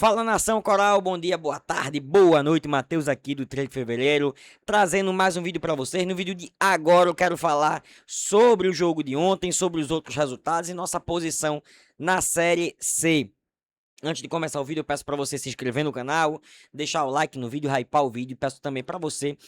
Fala nação coral, bom dia, boa tarde, boa noite, Matheus aqui do 3 de fevereiro, trazendo mais um vídeo pra vocês. No vídeo de agora eu quero falar sobre o jogo de ontem, sobre os outros resultados e nossa posição na Série C. Antes de começar o vídeo, eu peço pra você se inscrever no canal, deixar o like no vídeo, hypar o vídeo, peço também pra você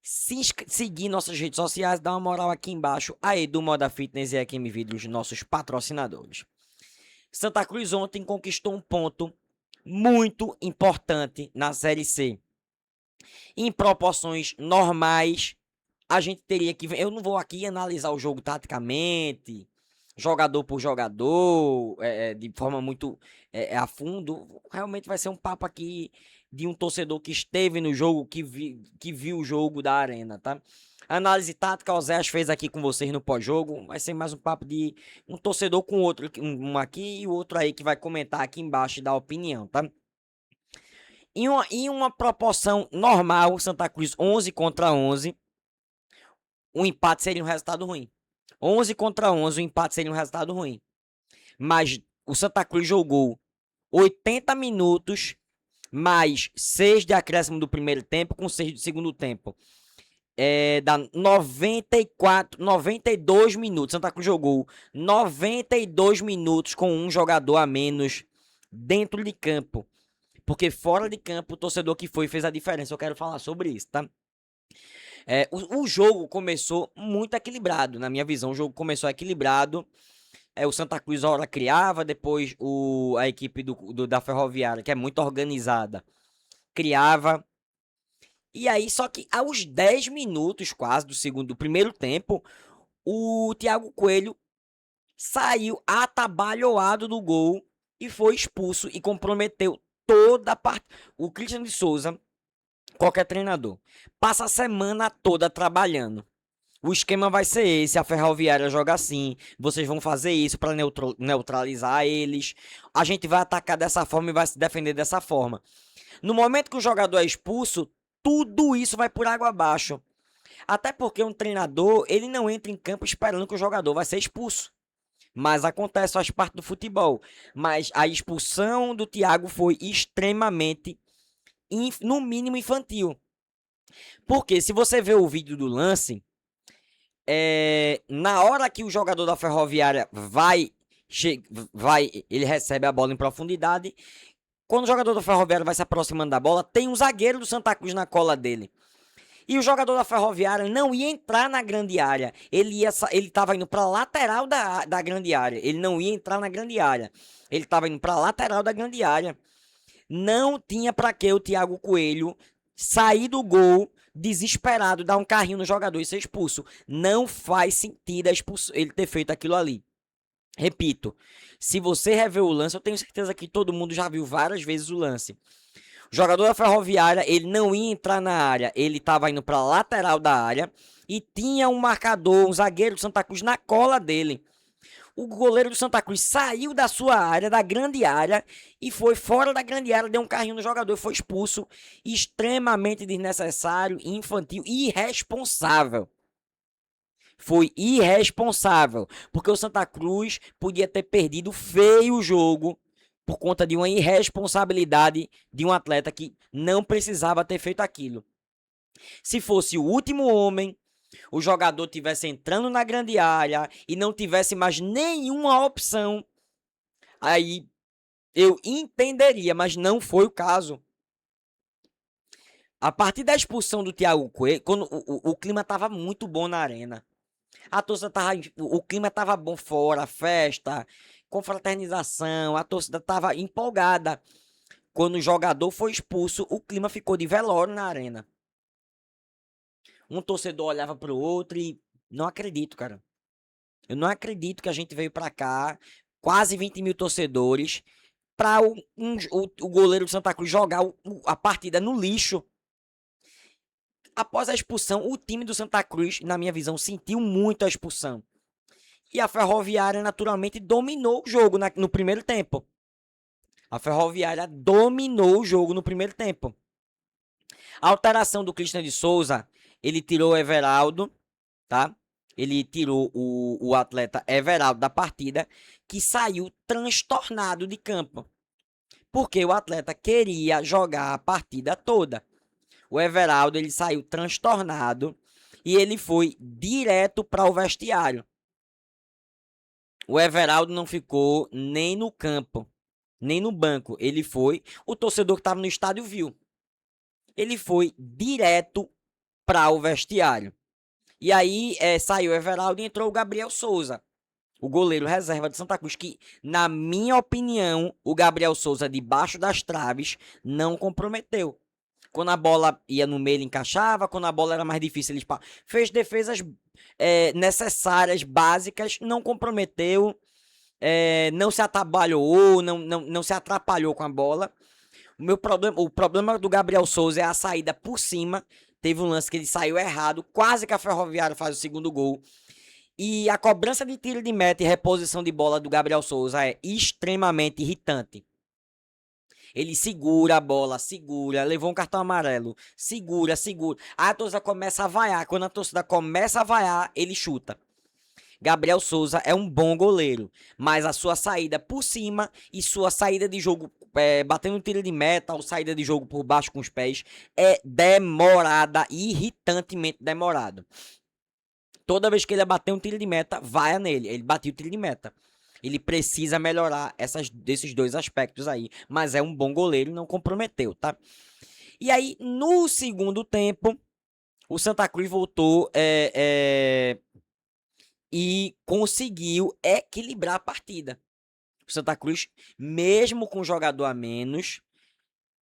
seguir nossas redes sociais, dar uma moral aqui embaixo, a Edu Moda Fitness e a QM Vidros, nossos patrocinadores. Santa Cruz ontem conquistou um ponto muito importante na Série C. Em proporções normais, a gente teria que... Eu não vou aqui analisar o jogo taticamente, jogador por jogador, de forma muito a fundo. Realmente vai ser um papo aqui de um torcedor que esteve no jogo, que viu o jogo da Arena, tá? Análise tática, o Zé fez aqui com vocês no pós-jogo. Vai ser mais um papo de um torcedor com outro, um aqui e o outro aí que vai comentar aqui embaixo e dar opinião, tá? Em uma proporção normal, Santa Cruz 11 contra 11, um empate seria um resultado ruim. 11 contra 11, o empate seria um resultado ruim. Mas o Santa Cruz jogou 80 minutos, mais 6 de acréscimo do primeiro tempo, com 6 do segundo tempo. Dá 92 minutos. Santa Cruz jogou 92 minutos com um jogador a menos dentro de campo. Porque fora de campo, o torcedor que foi fez a diferença. Eu quero falar sobre isso, tá? O jogo começou muito equilibrado. Na minha visão, o jogo começou equilibrado. O Santa Cruz, a hora criava. Depois, a equipe da Ferroviária, que é muito organizada, criava. E aí, só que aos 10 minutos quase do primeiro tempo, o Thiago Coelho saiu atabalhoado do gol e foi expulso e comprometeu toda a parte. O Christian de Souza, qualquer treinador, passa a semana toda trabalhando. O esquema vai ser esse, a Ferroviária joga assim, vocês vão fazer isso para neutralizar eles. A gente vai atacar dessa forma e vai se defender dessa forma. No momento que o jogador é expulso, tudo isso vai por água abaixo. Até porque um treinador, ele não entra em campo esperando que o jogador vai ser expulso. Mas acontece, faz parte do futebol. Mas a expulsão do Thiago foi extremamente, no mínimo, infantil. Porque se você vê o vídeo do lance, na hora que o jogador da Ferroviária ele recebe a bola em profundidade. Quando o jogador da Ferroviária vai se aproximando da bola, tem um zagueiro do Santa Cruz na cola dele. E o jogador da Ferroviária não ia entrar na grande área. Ele estava indo para a lateral da grande área. Ele não ia entrar na grande área. Ele estava indo para a lateral da grande área. Não tinha para que o Thiago Coelho sair do gol desesperado, dar um carrinho no jogador e ser expulso. Não faz sentido ele ter feito aquilo ali. Repito, se você rever o lance, eu tenho certeza que todo mundo já viu várias vezes o lance. O jogador da Ferroviária, ele não ia entrar na área, ele estava indo para a lateral da área e tinha um marcador, um zagueiro do Santa Cruz na cola dele. O goleiro do Santa Cruz saiu da sua área, da grande área, e foi fora da grande área, deu um carrinho no jogador e foi expulso. Extremamente desnecessário, infantil e irresponsável. Foi irresponsável, porque o Santa Cruz podia ter perdido feio o jogo por conta de uma irresponsabilidade de um atleta que não precisava ter feito aquilo. Se fosse o último homem, o jogador tivesse entrando na grande área e não tivesse mais nenhuma opção, aí eu entenderia, mas não foi o caso. A partir da expulsão do Thiago Coelho, quando o clima estava muito bom na arena. A torcida tava, o clima tava bom fora, festa, confraternização, a torcida tava empolgada. Quando o jogador foi expulso, o clima ficou de velório na arena. Um torcedor olhava pro outro e não acredito, cara. Eu não acredito que a gente veio pra cá, quase 20 mil torcedores, pra o goleiro do Santa Cruz jogar a partida no lixo. Após a expulsão, o time do Santa Cruz, na minha visão, sentiu muito a expulsão. E a Ferroviária, naturalmente, dominou o jogo no primeiro tempo. A Ferroviária dominou o jogo no primeiro tempo. A alteração do Christian de Souza, ele tirou o Everaldo, tá? Ele tirou o atleta Everaldo da partida, que saiu transtornado de campo. porque o atleta queria jogar a partida toda. O Everaldo, ele saiu transtornado e ele foi direto para o vestiário. O Everaldo não ficou nem no campo, nem no banco. Ele foi, o torcedor que estava no estádio viu. Ele foi direto para o vestiário. E aí saiu o Everaldo e entrou o Gabriel Souza, o goleiro reserva de Santa Cruz, que, na minha opinião, o Gabriel Souza, debaixo das traves, não comprometeu. Quando a bola ia no meio, ele encaixava. Quando a bola era mais difícil, ele fez defesas necessárias, básicas, não comprometeu, não se atabalhou, não se atrapalhou com a bola. O problema do Gabriel Souza é a saída por cima. Teve um lance que ele saiu errado, quase que a Ferroviária faz o segundo gol. E a cobrança de tiro de meta e reposição de bola do Gabriel Souza é extremamente irritante. Ele segura a bola, levou um cartão amarelo, segura. Aí a torcida começa a vaiar. Quando a torcida começa a vaiar, ele chuta. Gabriel Souza é um bom goleiro, mas a sua saída por cima e sua saída de jogo batendo tiro de meta ou saída de jogo por baixo com os pés é demorada, irritantemente demorado. Toda vez que ele bater um tiro de meta, vaia nele. Ele bateu o tiro de meta. Ele precisa melhorar desses dois aspectos aí, mas é um bom goleiro e não comprometeu, tá? E aí, no segundo tempo, o Santa Cruz voltou e conseguiu equilibrar a partida. O Santa Cruz, mesmo com um jogador a menos,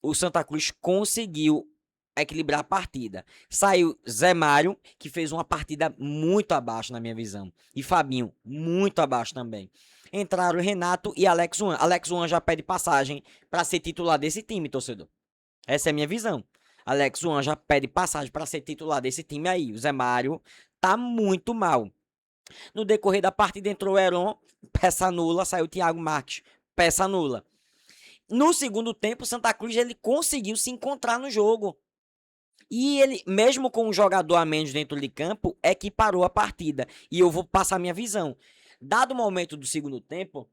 o Santa Cruz conseguiu equilibrar a partida. Saiu Zé Mário, que fez uma partida muito abaixo na minha visão. E Fabinho, muito abaixo também. Entraram Renato e Alex Uan. Alex Uan já pede passagem para ser titular desse time, torcedor. Essa é a minha visão. Alex Uan já pede passagem para ser titular desse time aí. O Zé Mário tá muito mal. No decorrer da partida entrou o Heron, peça nula. Saiu o Thiago Marques, peça nula. No segundo tempo, o Santa Cruz ele conseguiu se encontrar no jogo. E ele, mesmo com um jogador a menos dentro de campo, equiparou a partida. E eu vou passar minha visão. Dado o momento do segundo tempo,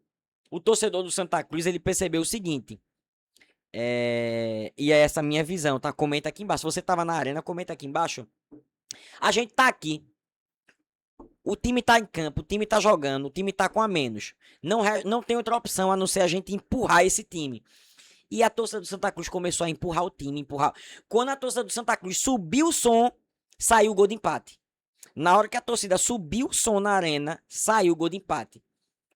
o torcedor do Santa Cruz ele percebeu o seguinte. E é essa minha visão, tá? Comenta aqui embaixo. Se você tava na arena, comenta aqui embaixo. A gente tá aqui. O time tá em campo, o time tá jogando, o time tá com a menos. Não tem outra opção a não ser a gente empurrar esse time. E a torcida do Santa Cruz começou a empurrar o time, empurrar. Quando a torcida do Santa Cruz subiu o som, saiu o gol de empate. Na hora que a torcida subiu o som na arena, saiu o gol de empate.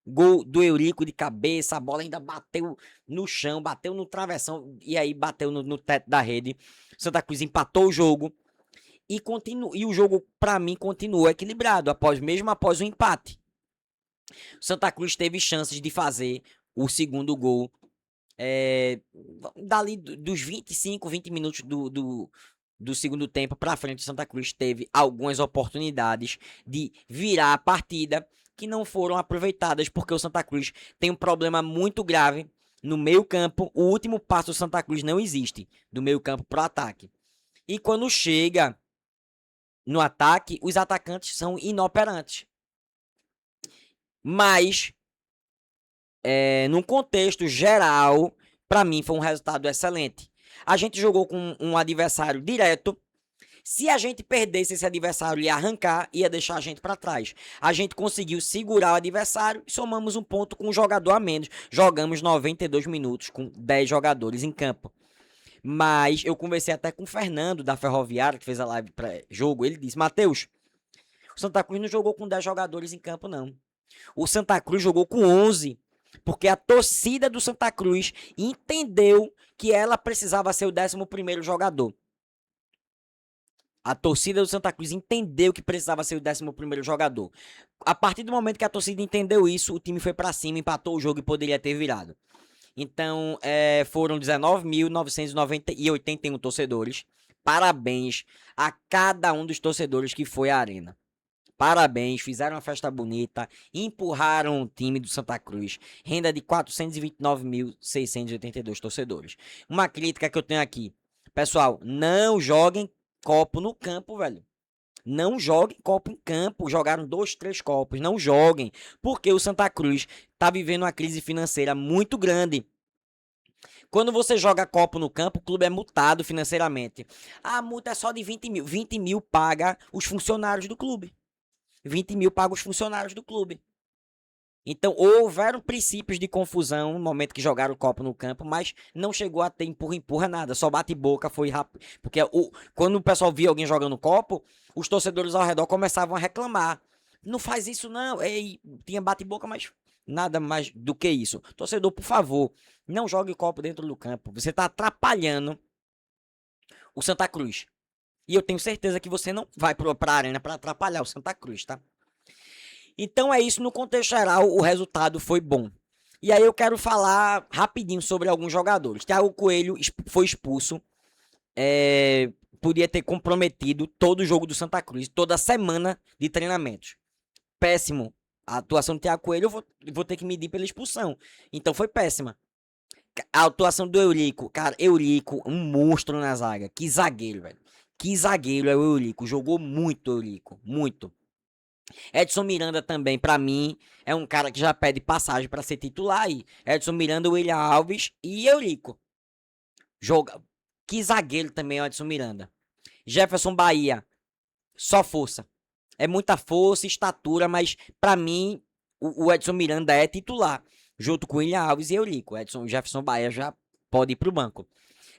Gol do Eurico de cabeça, a bola ainda bateu no chão, bateu no travessão e aí bateu no teto da rede. Santa Cruz empatou o jogo e o jogo, para mim, continuou equilibrado, mesmo após o empate. Santa Cruz teve chances de fazer o segundo gol. Dali dos 25, 20 minutos do segundo tempo para frente, o Santa Cruz teve algumas oportunidades de virar a partida que não foram aproveitadas, porque o Santa Cruz tem um problema muito grave no meio campo. O último passo do Santa Cruz não existe, do meio campo para o ataque. E quando chega no ataque, os atacantes são inoperantes. Mas num contexto geral, para mim foi um resultado excelente. A gente jogou com um adversário direto. Se a gente perdesse esse adversário, ia arrancar, ia deixar a gente para trás. A gente conseguiu segurar o adversário e somamos um ponto com um jogador a menos. Jogamos 92 minutos com 10 jogadores em campo. Mas eu conversei até com o Fernando da Ferroviária, que fez a live pré-jogo. Ele disse: Matheus, o Santa Cruz não jogou com 10 jogadores em campo, não. O Santa Cruz jogou com 11. Porque a torcida do Santa Cruz entendeu que ela precisava ser o 11º jogador. A torcida do Santa Cruz entendeu que precisava ser o 11º jogador. A partir do momento que a torcida entendeu isso, o time foi para cima, empatou o jogo e poderia ter virado. Então, foram 19.981 torcedores. Parabéns a cada um dos torcedores que foi à arena. Parabéns, fizeram uma festa bonita, empurraram o time do Santa Cruz. Renda de 429.682 torcedores. Uma crítica que eu tenho aqui. Pessoal, não joguem copo no campo, velho. Não joguem copo em campo. Jogaram 2, 3 copos. Não joguem. Porque o Santa Cruz tá vivendo uma crise financeira muito grande. Quando você joga copo no campo, o clube é multado financeiramente. A multa é só de 20 mil. 20 mil paga os funcionários do clube. 20 mil paga os funcionários do clube. Então, houveram princípios de confusão no momento que jogaram o copo no campo, mas não chegou a ter empurra-empurra nada. Só bate-boca, foi rápido. Porque quando o pessoal via alguém jogando copo, os torcedores ao redor começavam a reclamar. Não faz isso não. Ei, tinha bate-boca, mas nada mais do que isso. Torcedor, por favor, não jogue copo dentro do campo. Você está atrapalhando o Santa Cruz. E eu tenho certeza que você não vai para a arena para atrapalhar o Santa Cruz, tá? Então é isso, no contexto geral, o resultado foi bom. E aí eu quero falar rapidinho sobre alguns jogadores. Thiago Coelho foi expulso. Podia ter comprometido todo o jogo do Santa Cruz, toda a semana de treinamentos. Péssimo. A atuação do Thiago Coelho, eu vou ter que medir pela expulsão. Então foi péssima. A atuação do Eurico, cara, Eurico, um monstro na zaga. Que zagueiro, velho. Que zagueiro é o Eurico. Jogou muito, Eurico. Muito. Edson Miranda também, pra mim, é um cara que já pede passagem pra ser titular aí. Edson Miranda, William Alves e Eurico. Joga. Que zagueiro também é o Edson Miranda. Jefferson Bahia, só força. É muita força, estatura, mas pra mim, o Edson Miranda é titular. Junto com William Alves e Eurico. Jefferson Bahia já pode ir pro banco.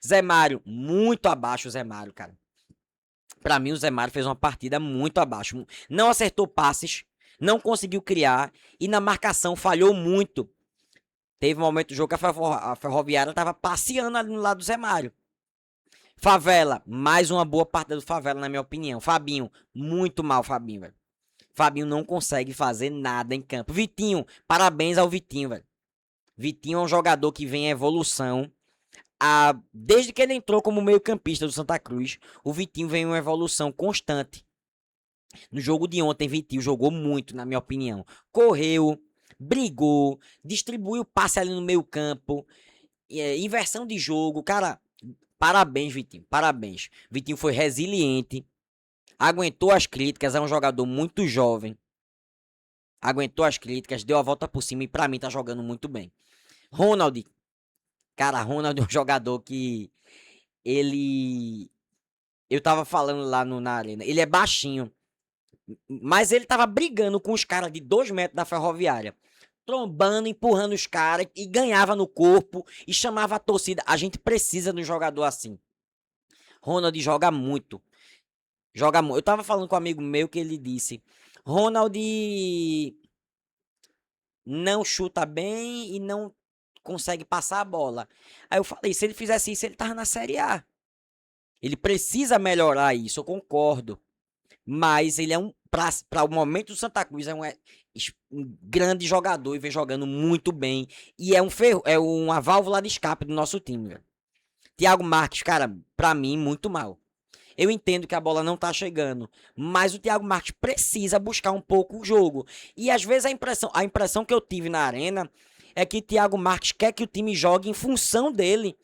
Zé Mário, muito abaixo o Zé Mário, cara. Pra mim, o Zé Mário fez uma partida muito abaixo. Não acertou passes, não conseguiu criar e na marcação falhou muito. Teve um momento do jogo que a Ferroviária tava passeando ali no lado do Zé Mário. Favela, mais uma boa partida do Favela, na minha opinião. Fabinho, muito mal, Fabinho, velho. Fabinho não consegue fazer nada em campo. Vitinho, parabéns ao Vitinho, velho. Vitinho é um jogador que vem em evolução. Desde que ele entrou como meio-campista do Santa Cruz, o Vitinho vem em uma evolução constante. No jogo de ontem, Vitinho jogou muito, na minha opinião. Correu, brigou, distribuiu passe ali no meio-campo, inversão de jogo. Cara, parabéns, Vitinho, parabéns. Vitinho foi resiliente, aguentou as críticas, é um jogador muito jovem. Aguentou as críticas, deu a volta por cima e pra mim tá jogando muito bem. Ronald, cara, Ronald é um jogador que ele. Eu tava falando lá na arena. Ele é baixinho. Mas ele tava brigando com os caras de 2 metros da Ferroviária. Trombando, empurrando os caras e ganhava no corpo e chamava a torcida. A gente precisa de um jogador assim. Ronald joga muito. Joga muito. Eu tava falando com um amigo meu que ele disse: Ronald não chuta bem e não consegue passar a bola. Aí eu falei: se ele fizesse isso, ele tava na Série A. Ele precisa melhorar isso, eu concordo. Mas ele é para o momento do Santa Cruz, um grande jogador e vem jogando muito bem. E é uma válvula de escape do nosso time, velho. Thiago Marques, cara, pra mim, muito mal. Eu entendo que a bola não tá chegando, mas o Thiago Marques precisa buscar um pouco o jogo. E às vezes a impressão que eu tive na arena é que Thiago Marques quer que o time jogue em função dele.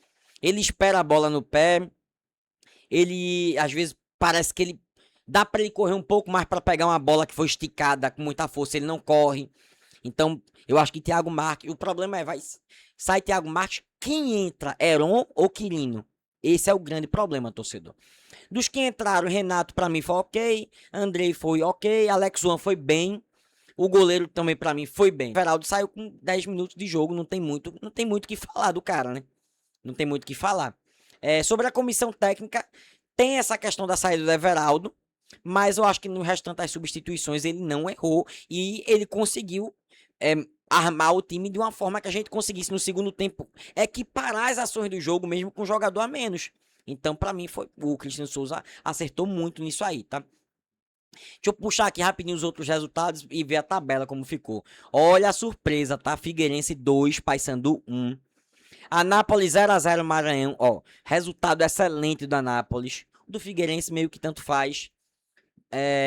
Ele espera a bola no pé, ele às vezes parece que ele dá para ele correr um pouco mais para pegar uma bola que foi esticada com muita força, ele não corre. Então, eu acho que Thiago Marques, o problema sai Thiago Marques, quem entra, Heron ou Quirino? Esse é o grande problema, torcedor. Dos que entraram, Renato para mim foi ok, Andrei foi ok, Alex Juan foi bem, o goleiro também para mim foi bem. O Everaldo saiu com 10 minutos de jogo, não tem muito o que falar do cara, né? Não tem muito o que falar. Sobre a comissão técnica, tem essa questão da saída do Everaldo, mas eu acho que no restante das substituições ele não errou e ele conseguiu armar o time de uma forma que a gente conseguisse no segundo tempo equiparar as ações do jogo mesmo com um jogador a menos. Então, pra mim, o Cristiano Souza acertou muito nisso aí, tá? Deixa eu puxar aqui rapidinho os outros resultados e ver a tabela como ficou. Olha a surpresa, tá? Figueirense 2, Paysandu 1. Anápolis 0x0 Maranhão, ó. Resultado excelente do Anápolis. Do Figueirense meio que tanto faz.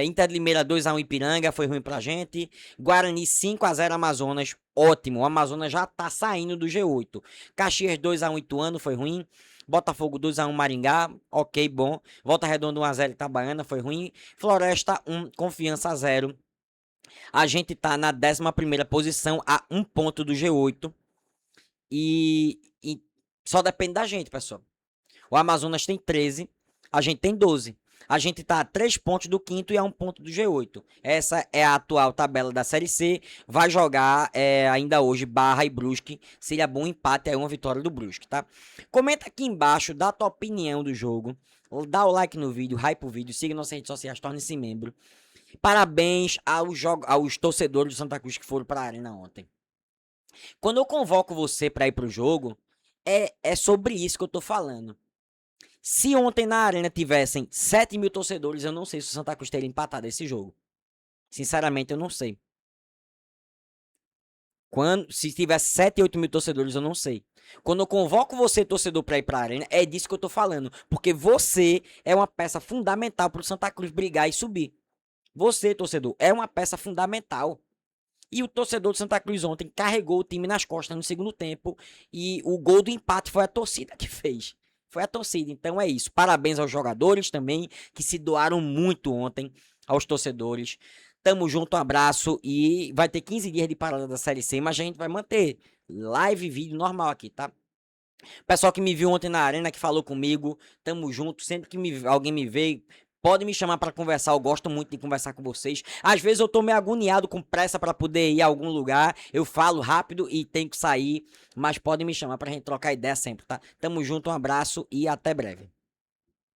Inter de Limeira 2x1 Ipiranga, foi ruim pra gente. Guarani 5x0 Amazonas, ótimo. O Amazonas já tá saindo do G8. Caxias 2x1 Ituano, foi ruim. Botafogo 2x1 Maringá, ok, bom. Volta Redonda 1x0 Itabaiana, foi ruim. Floresta 1, Confiança 0. A gente tá na 11ª posição, a 1 ponto do G8. E Só depende da gente, pessoal. O Amazonas tem 13, a gente tem 12. A gente tá a 3 pontos do quinto e a 1 ponto do G8. Essa é a atual tabela da Série C. Vai jogar ainda hoje Barra e Brusque. Seria bom empate aí, uma vitória do Brusque, tá? Comenta aqui embaixo, dá a tua opinião do jogo. Dá o like no vídeo, hype o vídeo, siga nossas redes sociais, torne-se membro. Parabéns aos torcedores do Santa Cruz que foram para a arena ontem. Quando eu convoco você para ir pro jogo, é sobre isso que eu tô falando. Se ontem na arena tivessem 7 mil torcedores, eu não sei se o Santa Cruz teria empatado esse jogo. Sinceramente, eu não sei. Se tivesse 7, 8 mil torcedores, eu não sei. Quando eu convoco você, torcedor, para ir pra arena, é disso que eu tô falando. Porque você é uma peça fundamental pro Santa Cruz brigar e subir. Você, torcedor, é uma peça fundamental. E o torcedor do Santa Cruz ontem carregou o time nas costas no segundo tempo. E o gol do empate foi a torcida que fez. Foi a torcida. Então é isso. Parabéns aos jogadores também, que se doaram muito ontem, aos torcedores. Tamo junto, um abraço. E vai ter 15 dias de parada da Série C, mas a gente vai manter live e vídeo normal aqui, tá? Pessoal que me viu ontem na arena, que falou comigo, tamo junto. Sempre que alguém me vê, pode me chamar para conversar, eu gosto muito de conversar com vocês. Às vezes eu tô meio agoniado, com pressa para poder ir a algum lugar. Eu falo rápido e tenho que sair, mas pode me chamar pra gente trocar ideia sempre, tá? Tamo junto, um abraço e até breve.